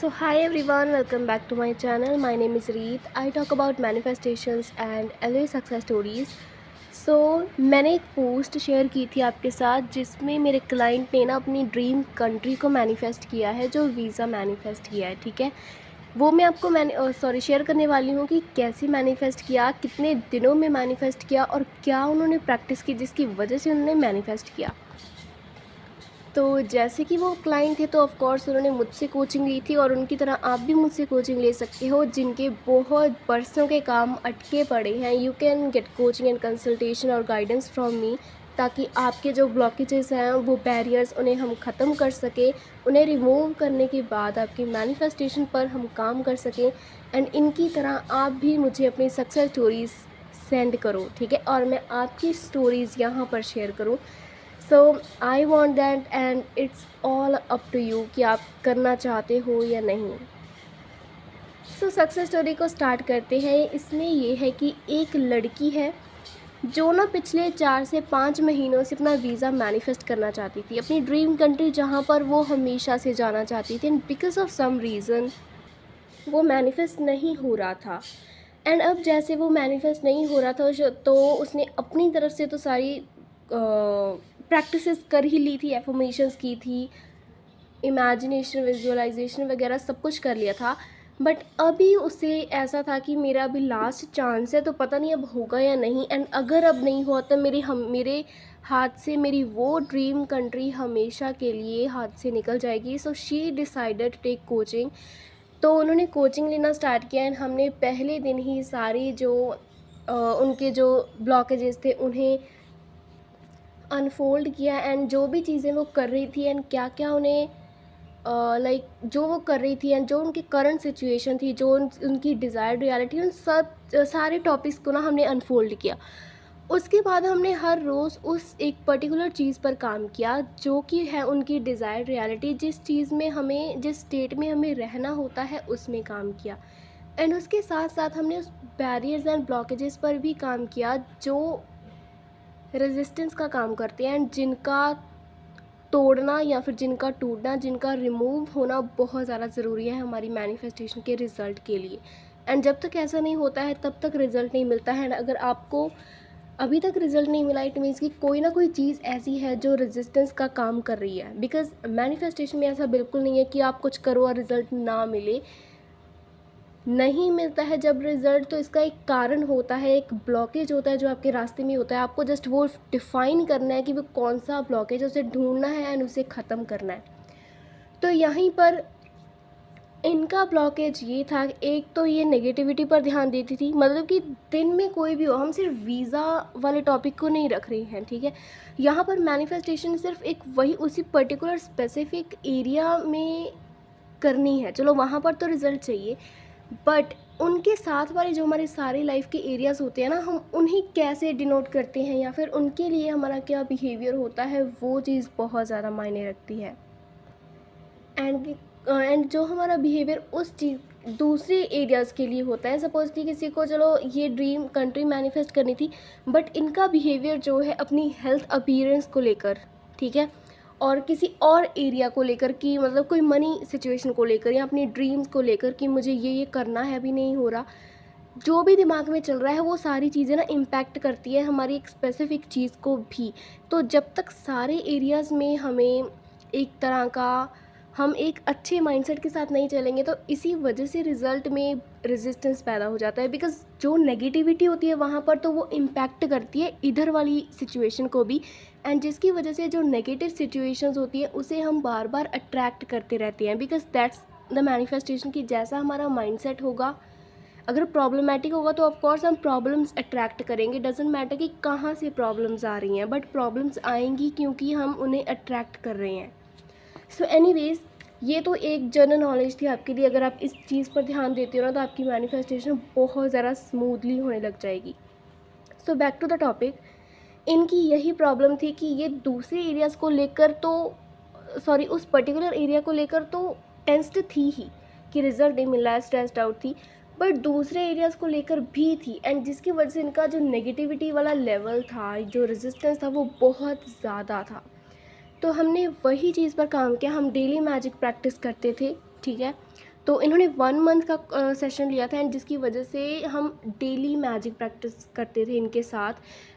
So, hi everyone, welcome back to my channel. My name is Reet. I talk about manifestations and LA success stories. So, मैंने एक post share की थी आपके साथ जिसमें मेरे क्लाइंट ने ना अपनी ड्रीम कंट्री को मैनिफेस्ट किया है, जो वीज़ा मैनिफेस्ट किया है, ठीक है। वो मैं आपको शेयर करने वाली हूँ कि कैसे मैनिफेस्ट किया, कितने दिनों में मैनिफेस्ट किया और क्या उन्होंने प्रैक्टिस की जिसकी वजह से उन्होंने मैनिफेस्ट किया। तो जैसे कि वो क्लाइंट थे तो ऑफ़ कोर्स उन्होंने मुझसे कोचिंग ली थी और उनकी तरह आप भी मुझसे कोचिंग ले सकते हो जिनके बहुत बरसों के काम अटके पड़े हैं। You can get coaching and consultation और गाइडेंस फ्रॉम मी, ताकि आपके जो ब्लॉकेजेस हैं, वो बैरियर्स, उन्हें हम ख़त्म कर सकें। उन्हें रिमूव करने के बाद आपकी मैनिफेस्टेशन पर हम काम कर सकें। एंड इनकी तरह आप भी मुझे अपनी सक्सेस स्टोरीज़ सेंड करो, ठीक है, और मैं आपकी स्टोरीज़ यहाँ पर शेयर करूँ। So I want that and it's all up to you कि आप करना चाहते हो या नहीं। सो सक्सेस स्टोरी को स्टार्ट करते हैं। इसमें ये है कि एक लड़की है जो ना पिछले 4 से 5 महीनों से अपना वीज़ा मैनिफेस्ट करना चाहती थी, अपनी ड्रीम कंट्री जहाँ पर वो हमेशा से जाना चाहती थी। And because of some reason वो मैनिफेस्ट नहीं हो रहा था। एंड अब जैसे वो मैनिफेस्ट नहीं हो रहा था तो उसने अपनी तरफ से तो सारी प्रैक्टिसेस कर ही ली थी, एफर्मेशंस की थी, इमेजिनेशन, विजुअलाइजेशन वगैरह सब कुछ कर लिया था। बट अभी उसे ऐसा था कि मेरा अभी लास्ट चांस है, तो पता नहीं अब होगा या नहीं। एंड अगर अब नहीं हुआ तो मेरे हाथ से मेरी वो ड्रीम कंट्री हमेशा के लिए हाथ से निकल जाएगी। So she decided to take coaching. तो उन्होंने कोचिंग लेना स्टार्ट किया एंड हमने पहले दिन ही सारी जो उनके जो ब्लॉकेजेस थे उन्हें अनफोल्ड किया। एंड जो भी चीज़ें वो कर रही थी एंड क्या क्या उन्हें जो वो कर रही थी एंड जो उनकी करंट सिचुएशन थी, जो उनकी डिज़ायर्ड रियलिटी, उन सब सारे टॉपिक्स को ना हमने अनफोल्ड किया। उसके बाद हमने हर रोज़ उस एक पर्टिकुलर चीज़ पर काम किया जो कि है उनकी डिज़ायर्ड रियलिटी, जिस स्टेट में हमें रहना होता है उसमें काम किया। एंड उसके साथ साथ हमने उस बैरियर्स एंड ब्लॉकेजेस पर भी काम किया जो रेजिस्टेंस का काम करते हैं एंड जिनका तोड़ना या फिर जिनका टूटना, जिनका रिमूव होना बहुत ज़्यादा ज़रूरी है हमारी मैनिफेस्टेशन के रिज़ल्ट के लिए। एंड जब तक ऐसा नहीं होता है तब तक रिज़ल्ट नहीं मिलता है। अगर आपको अभी तक रिज़ल्ट नहीं मिला, इट मीन्स कि कोई ना कोई चीज़ ऐसी है जो रेजिस्टेंस का काम कर रही है। बिकॉज मैनिफेस्टेशन में ऐसा बिल्कुल नहीं है कि आप कुछ करो और रिज़ल्ट ना मिले। नहीं मिलता है जब रिज़ल्ट, तो इसका एक कारण होता है, एक ब्लॉकेज होता है जो आपके रास्ते में होता है। आपको जस्ट वो डिफ़ाइन करना है कि वो कौन सा ब्लॉकेज है, उसे ढूंढना है एंड उसे ख़त्म करना है। तो यहीं पर इनका ब्लॉकेज ये था, एक तो ये नेगेटिविटी पर ध्यान देती थी, मतलब कि दिन में कोई भी हो, हम सिर्फ वीज़ा वाले टॉपिक को नहीं रख रही हैं, ठीक है। यहाँ पर मैनिफेस्टेशन सिर्फ एक वही उसी पर्टिकुलर स्पेसिफिक एरिया में करनी है। चलो वहाँ पर तो रिज़ल्ट चाहिए, बट उनके साथ वाले जो हमारे सारे लाइफ के एरियाज़ होते हैं ना, हम उन्हें कैसे डिनोट करते हैं या फिर उनके लिए हमारा क्या बिहेवियर होता है, वो चीज़ बहुत ज़्यादा मायने रखती है। एंड जो हमारा बिहेवियर उस चीज़ दूसरे एरियाज़ के लिए होता है, सपोज़ कि किसी को चलो ये ड्रीम कंट्री मैनिफेस्ट करनी थी, बट इनका बिहेवियर जो है अपनी हेल्थ अपीयरेंस को लेकर, ठीक है, और किसी और एरिया को लेकर कि मतलब कोई मनी सिचुएशन को लेकर या अपनी ड्रीम्स को लेकर कि मुझे ये करना है, अभी नहीं हो रहा, जो भी दिमाग में चल रहा है वो सारी चीज़ें ना इम्पैक्ट करती है हमारी एक स्पेसिफिक चीज़ को भी। तो जब तक सारे एरियाज़ में हमें एक तरह का हम एक अच्छे माइंडसेट के साथ नहीं चलेंगे, तो इसी वजह से रिज़ल्ट में रेजिस्टेंस पैदा हो जाता है। बिकॉज़ जो नेगेटिविटी होती है वहाँ पर तो वो इम्पैक्ट करती है इधर वाली सिचुएशन को भी, एंड जिसकी वजह से जो नेगेटिव सिचुएशंस होती है उसे हम बार बार अट्रैक्ट करते रहते हैं। बिकॉज़ दैट्स द मैनिफेस्टेशन कि जैसा हमारा माइंडसेट होगा, अगर प्रॉब्लमेटिक होगा तो ऑफ कोर्स हम प्रॉब्लम्स अट्रैक्ट करेंगे। डजेंट मैटर कि कहाँ से प्रॉब्लम्स आ रही हैं, बट प्रॉब्लम्स आएंगी क्योंकि हम उन्हें अट्रैक्ट कर रहे हैं। सो एनीवेज, ये तो एक जनरल नॉलेज थी आपके लिए। अगर आप इस चीज़ पर ध्यान देते हो ना तो आपकी मैनिफेस्टेशन बहुत ज़्यादा स्मूथली होने लग जाएगी। So back to the topic, इनकी यही प्रॉब्लम थी कि ये दूसरे एरियाज़ को लेकर तो उस पर्टिकुलर एरिया को लेकर तो टेंस्ड थी ही कि रिज़ल्ट नहीं मिल रहा है, स्ट्रेस्ड आउट थी, बट दूसरे एरियाज़ को लेकर भी थी। एंड जिसकी वजह से इनका जो नेगेटिविटी वाला लेवल था, जो रेजिस्टेंस था, वो बहुत ज़्यादा था। तो हमने वही चीज़ पर काम किया। हम डेली मैजिक प्रैक्टिस करते थे, ठीक है। तो इन्होंने 1 मंथ का सेशन लिया था एंड जिसकी वजह से हम डेली मैजिक प्रैक्टिस करते थे इनके साथ।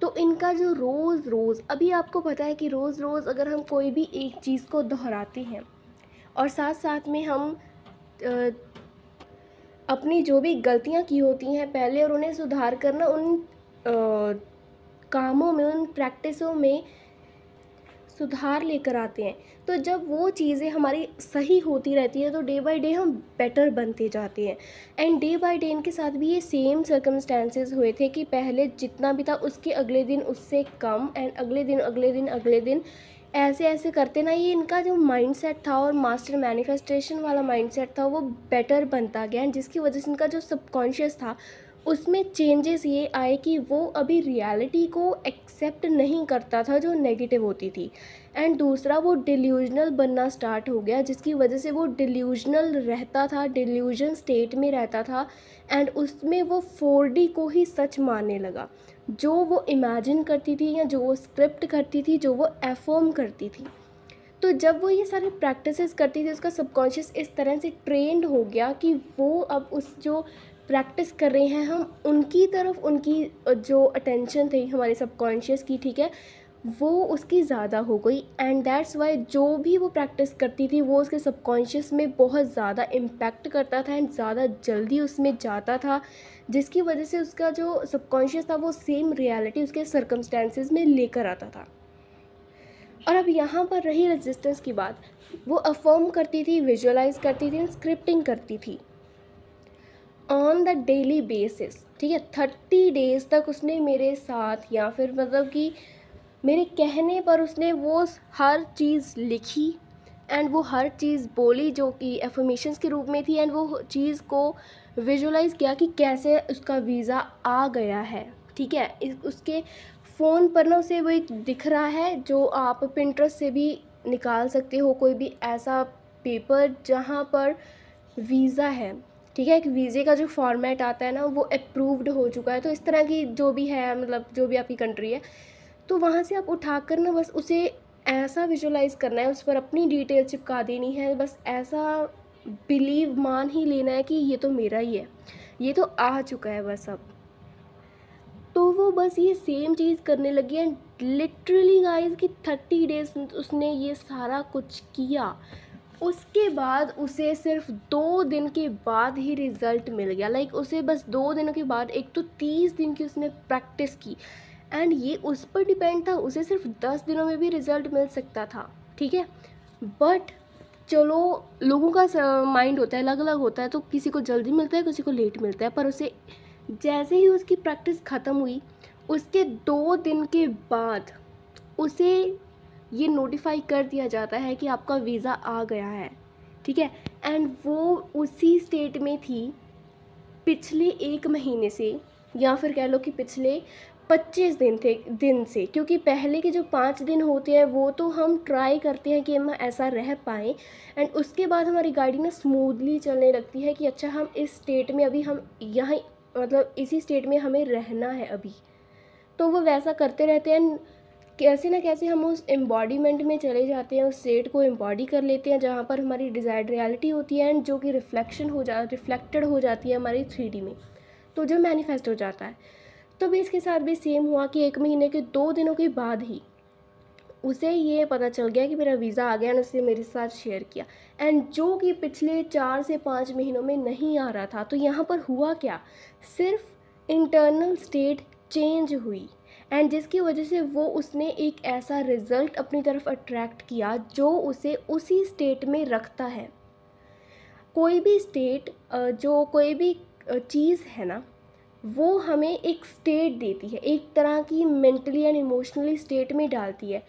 तो इनका जो रोज़ रोज़, अभी आपको पता है कि रोज़ रोज़ अगर हम कोई भी एक चीज़ को दोहराते हैं और साथ साथ में हम अ, अपनी जो भी गलतियाँ की होती हैं पहले और उन्हें सुधार करना उन कामों में, उन प्रैक्टिसों में सुधार लेकर आते हैं। तो जब वो चीज़ें हमारी सही होती रहती है तो डे बाय डे हम बेटर बनते जाते हैं। एंड डे बाय डे इनके साथ भी ये सेम सर्कमस्टेंसेस हुए थे कि पहले जितना भी था उसके अगले दिन उससे कम, एंड अगले दिन अगले दिन अगले दिन ऐसे ऐसे करते ना ये इनका जो माइंडसेट था और मास्टर मैनिफेस्टेशन वाला माइंडसेट था वो बेटर बनता गया। एंड जिसकी वजह से इनका जो सबकॉन्शियस था उसमें चेंजेस ये आए कि वो अभी रियलिटी को एक्सेप्ट नहीं करता था जो नेगेटिव होती थी। एंड दूसरा वो डिल्यूजनल बनना स्टार्ट हो गया जिसकी वजह से वो डिल्यूजनल रहता था, डिल्यूजन स्टेट में रहता था। एंड उसमें वो 4D को ही सच मानने लगा, जो वो इमेजिन करती थी या जो वो स्क्रिप्ट करती थी, जो वो एफर्म करती थी। तो जब वो ये सारी प्रैक्टिसेस करती थी उसका सबकॉन्शियस इस तरह से ट्रेंड हो गया कि वो अब उस जो प्रैक्टिस कर रहे हैं हम उनकी तरफ, उनकी जो अटेंशन थी हमारे सबकॉन्शियस की, ठीक है, वो उसकी ज़्यादा हो गई। एंड दैट्स वाई जो भी वो प्रैक्टिस करती थी वो उसके सबकॉन्शियस में बहुत ज़्यादा इम्पैक्ट करता था एंड ज़्यादा जल्दी उसमें जाता था, जिसकी वजह से उसका जो सबकॉन्शियस था वो सेम रियलिटी उसके सर्कमस्टेंसेस में लेकर आता था। और अब यहाँ पर रही रेजिस्टेंस की बात, वो अफर्म करती थी, विजुअलाइज करती थी, स्क्रिप्टिंग करती थी ऑन द डेली बेसिस, ठीक है। 30 डेज़ तक उसने मेरे साथ, या फिर मतलब कि मेरे कहने पर उसने वो हर चीज़ लिखी एंड वो हर चीज़ बोली जो कि एफर्मेशंस के रूप में थी। एंड वो चीज़ को विजुअलाइज़ किया कि कैसे उसका वीज़ा आ गया है, ठीक है। उसके फ़ोन पर ना उसे वो एक दिख रहा है जो आप पिंटरेस्ट से भी निकाल सकते हो, कोई भी ऐसा पेपर जहाँ पर वीज़ा है, ठीक है। एक वीज़े का जो फॉर्मेट आता है ना वो अप्रूव्ड हो चुका है, तो इस तरह की जो भी है, मतलब जो भी आपकी कंट्री है, तो वहाँ से आप उठाकर ना बस उसे ऐसा विजुअलाइज़ करना है, उस पर अपनी डिटेल चिपका देनी है, बस ऐसा बिलीव मान ही लेना है कि ये तो मेरा ही है, ये तो आ चुका है बस अब। तो वो बस ये सेम चीज़ करने लगी एंड लिटरली गाइस कि 30 डेज़ उसने ये सारा कुछ किया। उसके बाद उसे सिर्फ 2 दिन के बाद ही रिज़ल्ट मिल गया। लाइक उसे बस 2 दिनों के बाद, एक तो 30 दिन की उसने प्रैक्टिस की एंड ये उस पर डिपेंड था, उसे सिर्फ 10 दिनों में भी रिज़ल्ट मिल सकता था, ठीक है। बट चलो, लोगों का माइंड होता है, अलग अलग होता है, तो किसी को जल्दी मिलता है, किसी को लेट मिलता है। पर उसे जैसे ही उसकी प्रैक्टिस ख़त्म हुई उसके 2 दिन के बाद उसे ये नोटिफाई कर दिया जाता है कि आपका वीज़ा आ गया है, ठीक है। एंड वो उसी स्टेट में थी पिछले 1 महीने से, या फिर कह लो कि पिछले 25 दिन से, क्योंकि पहले के जो 5 दिन होते हैं वो तो हम ट्राई करते हैं कि हम ऐसा रह पाएँ एंड उसके बाद हमारी गाड़ी ना स्मूथली चलने लगती है कि अच्छा हम इस स्टेट में अभी हम यहाँ, मतलब इसी स्टेट में हमें रहना है अभी। तो वो वैसा करते रहते हैं, कैसे ना कैसे हम उस एम्बॉडीमेंट में चले जाते हैं, उस स्टेट को एम्बॉडी कर लेते हैं जहाँ पर हमारी डिज़ायर्ड रियलिटी होती है एंड जो कि रिफ्लेक्टेड हो जाती है हमारी 3D में, तो जो मैनिफेस्ट हो जाता है। तो भी इसके साथ भी सेम हुआ कि 1 महीने के 2 दिनों के बाद ही उसे ये पता चल गया कि मेरा वीज़ा आ गया एंड उसने मेरे साथ शेयर किया, एंड जो कि पिछले 4 से 5 महीनों में नहीं आ रहा था। तो यहाँ पर हुआ क्या, सिर्फ इंटरनल स्टेट चेंज हुई एंड जिसकी वजह से वो उसने एक ऐसा रिज़ल्ट अपनी तरफ अट्रैक्ट किया जो उसे उसी स्टेट में रखता है। कोई भी स्टेट, जो कोई भी चीज़ है ना, वो हमें एक स्टेट देती है, एक तरह की मेंटली एंड इमोशनली स्टेट में डालती है।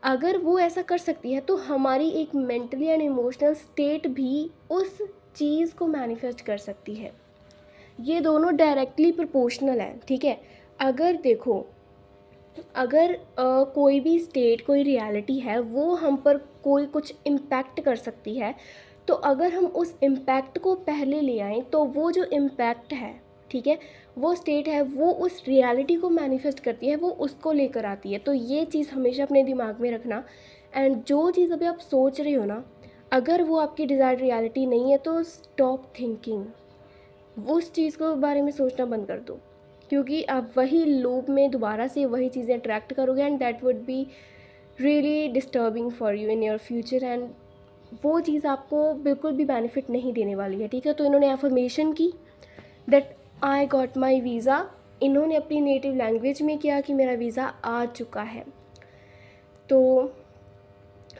अगर वो ऐसा कर सकती है तो हमारी एक मेंटली एंड इमोशनल स्टेट भी उस चीज़ को मैनिफेस्ट कर सकती है। ये दोनों डायरेक्टली प्रोपोर्शनल है, ठीक है। अगर देखो, अगर कोई भी स्टेट, कोई रियलिटी है वो हम पर कोई कुछ इम्पैक्ट कर सकती है, तो अगर हम उस इम्पैक्ट को पहले ले आएँ तो वो जो इम्पैक्ट है, ठीक है, वो स्टेट है वो उस रियलिटी को मैनिफेस्ट करती है, वो उसको लेकर आती है। तो ये चीज़ हमेशा अपने दिमाग में रखना। एंड जो चीज़ अभी आप सोच रहे हो ना, अगर वो आपकी डिज़ायर्ड रियलिटी नहीं है तो स्टॉप थिंकिंग, उस चीज़ को बारे में सोचना बंद कर दो, क्योंकि आप वही लूप में दोबारा से वही चीज़ें अट्रैक्ट करोगे and that would be really disturbing for you in your future, and वो चीज़ आपको बिल्कुल भी बेनिफिट नहीं देने वाली है, ठीक है। तो इन्होंने एफर्मेशन की that I got my visa, इन्होंने अपनी नेटिव लैंग्वेज में किया कि मेरा वीज़ा आ चुका है। तो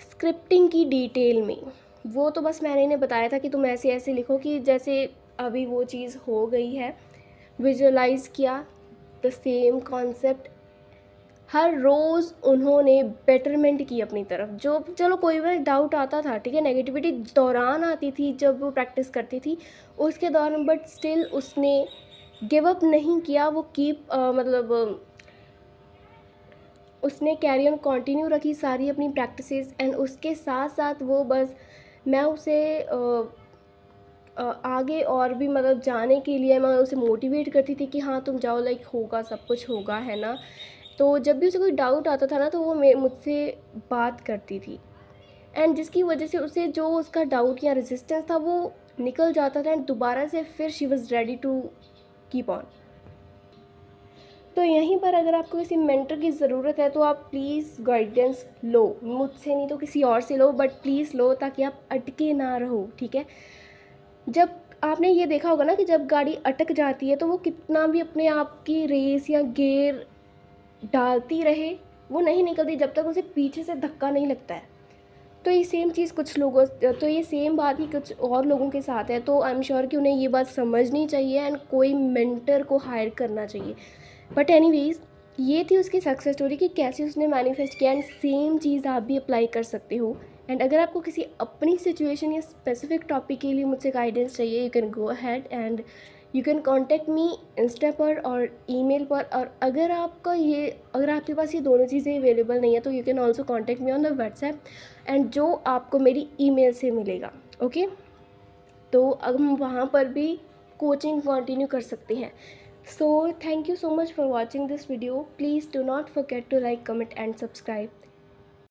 स्क्रिप्टिंग की डिटेल में वो तो बस मैंने इन्हें बताया था कि तुम ऐसे ऐसे लिखो कि जैसे अभी वो चीज़ हो गई है, विजुअलाइज़ किया द सेम कॉन्सेप्ट। हर रोज़ उन्होंने बेटरमेंट की अपनी तरफ, जो चलो कोई बार डाउट आता था, ठीक है, नेगेटिविटी दौरान आती थी जब वो प्रैक्टिस करती थी उसके दौरान, बट स्टिल उसने गिव अप नहीं किया, वो उसने कैरी ऑन कंटिन्यू रखी सारी अपनी प्रैक्टिसेस, एंड उसके साथ साथ वो बस मैं उसे आगे और भी जाने के लिए मैं उसे मोटिवेट करती थी कि हाँ तुम जाओ, लाइक होगा, सब कुछ होगा, है ना। तो जब भी उसे कोई डाउट आता था ना तो वो मुझसे बात करती थी, एंड जिसकी वजह से उसे जो उसका डाउट या रेजिस्टेंस था वो निकल जाता था, एंड दोबारा से फिर she was ready to keep on. तो यहीं पर अगर आपको किसी मेंटर की ज़रूरत है तो आप प्लीज़ गाइडेंस लो, मुझसे नहीं तो किसी और से लो, बट प्लीज़ लो ताकि आप अटके ना रहो, ठीक है। जब आपने ये देखा होगा ना कि जब गाड़ी अटक जाती है तो वो कितना भी अपने आप की रेस या गियर डालती रहे, वो नहीं निकलती जब तक उसे पीछे से धक्का नहीं लगता है। तो ये सेम चीज़ कुछ लोगों तो ये सेम बात ही कुछ और लोगों के साथ है, तो आई एम श्योर कि उन्हें ये बात समझनी चाहिए एंड कोई मेंटर को हायर करना चाहिए। बट एनीवेज, ये थी उसकी सक्सेस स्टोरी कि कैसे उसने मैनिफेस्ट किया, एंड सेम चीज़ आप भी अप्लाई कर सकते हो। एंड अगर आपको किसी अपनी सिचुएशन या स्पेसिफिक टॉपिक के लिए मुझसे गाइडेंस चाहिए, you can go ahead and you can contact me Insta पर और ईमेल पर। और अगर आपके पास ये दोनों चीज़ें अवेलेबल नहीं है तो you can also contact me on the WhatsApp, and जो आपको मेरी ईमेल से मिलेगा, ओके। तो अब हम वहाँ पर भी कोचिंग कंटिन्यू कर सकते हैं। So thank you so much for watching this video. Please do not forget to like, comment and subscribe.